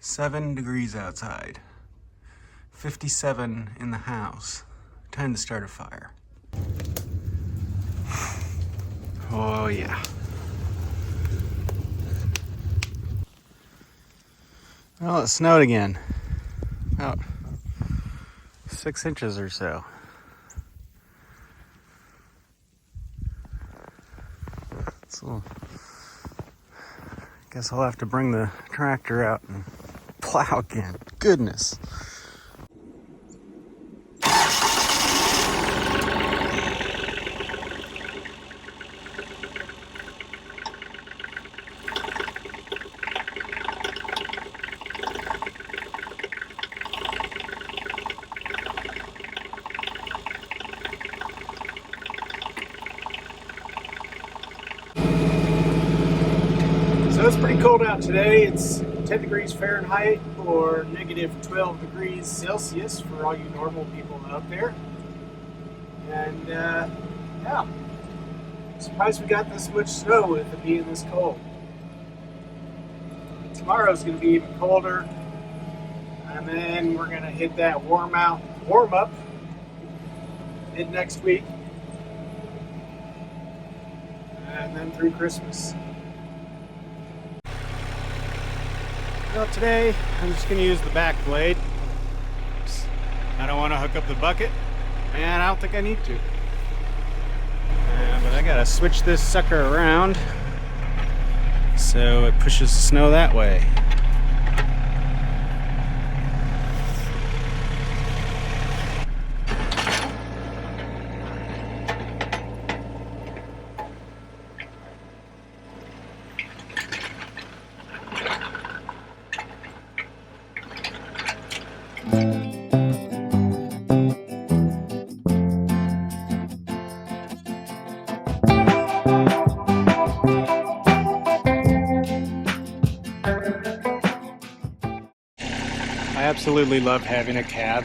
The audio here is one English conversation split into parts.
7 degrees outside, 57 in the house. Time to start a fire. Oh yeah. Well, it snowed again. About 6 inches or so. So, guess I'll have to bring the tractor out and plow again. Goodness. So it's pretty cold out today. It's 10 degrees Fahrenheit or negative 12 degrees Celsius for all you normal people out there. And yeah, surprised we got this much snow with it being this cold. Tomorrow's going to be even colder, and then we're going to hit that warm up mid next week, and then through Christmas. Well, today I'm just going to use the back blade. I don't want to hook up the bucket, and I don't think I need to. But I got to switch this sucker around so it pushes the snow that way. I absolutely love having a cab.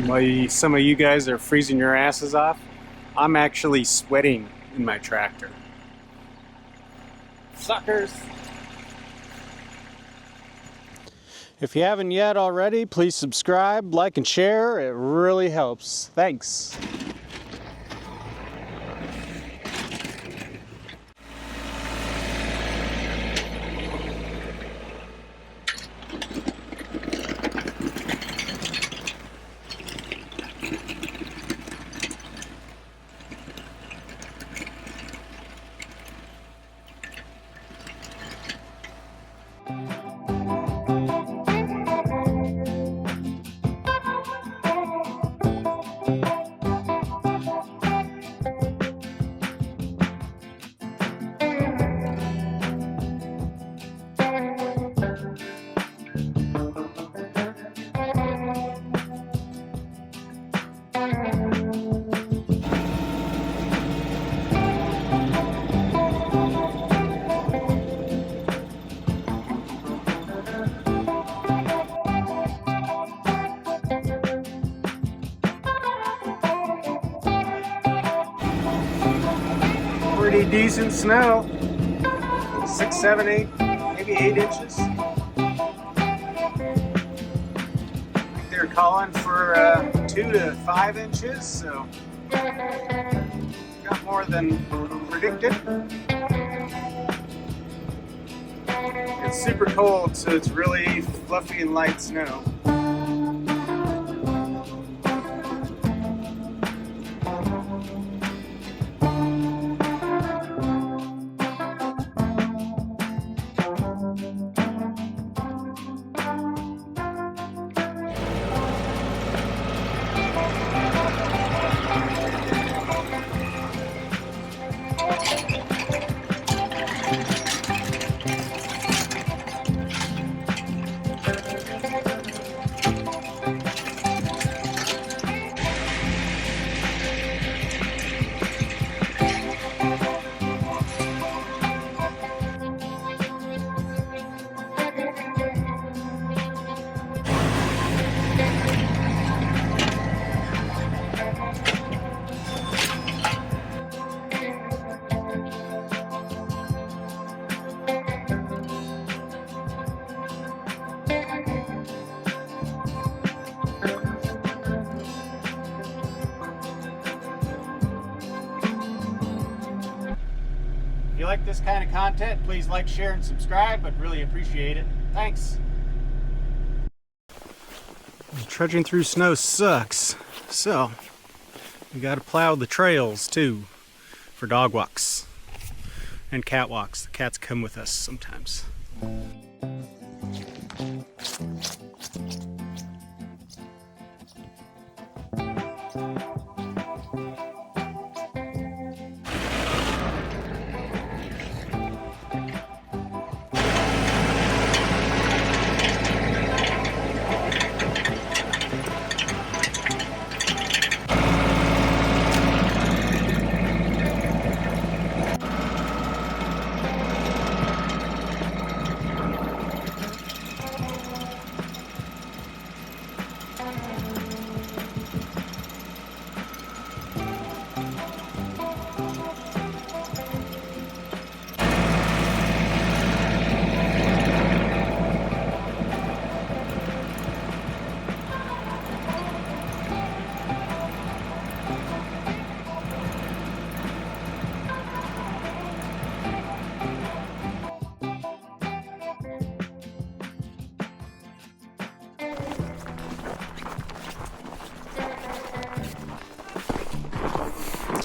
While some of you guys are freezing your asses off, I'm actually sweating in my tractor. Suckers! If you haven't yet already, please subscribe, like, and share. It really helps. Thanks. Pretty decent snow. 6, 7, 8, maybe 8 inches. I think they're calling for 2 to 5 inches, so got more than predicted. It's super cold, so it's really fluffy and light snow. this kind of content, please like, share, and subscribe. I'd really appreciate it. Thanks. Trudging through snow sucks, so we gotta plow the trails too for dog walks and cat walks. The cats come with us sometimes.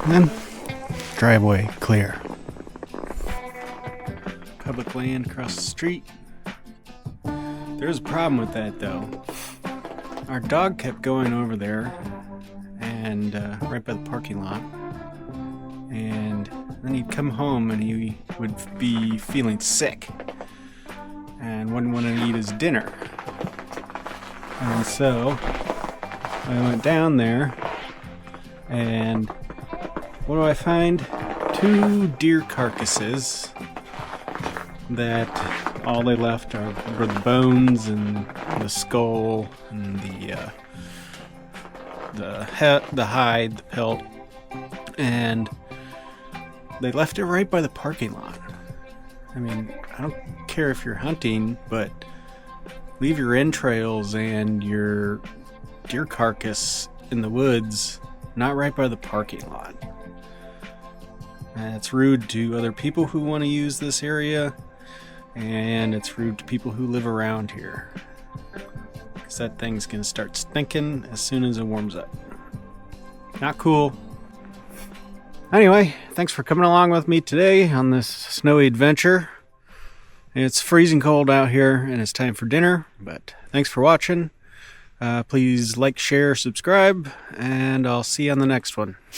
And then driveway clear. Public land across the street. There's a problem with that though. Our dog kept going over there and right by the parking lot, and then he'd come home and he would be feeling sick and wouldn't want to eat his dinner. And so I went down there, and what do I find? 2 deer carcasses that all they left were the bones and the skull and the hide, the pelt, and they left it right by the parking lot. I mean, I don't care if you're hunting, but leave your entrails and your deer carcass in the woods, not right by the parking lot. It's rude to other people who want to use this area, and it's rude to people who live around here, because that thing's gonna start stinking as soon as it warms up. Not cool. Anyway, thanks for coming along with me today on this snowy adventure. It's freezing cold out here and it's time for dinner, but thanks for watching. Please like, share, subscribe, and I'll see you on the next one.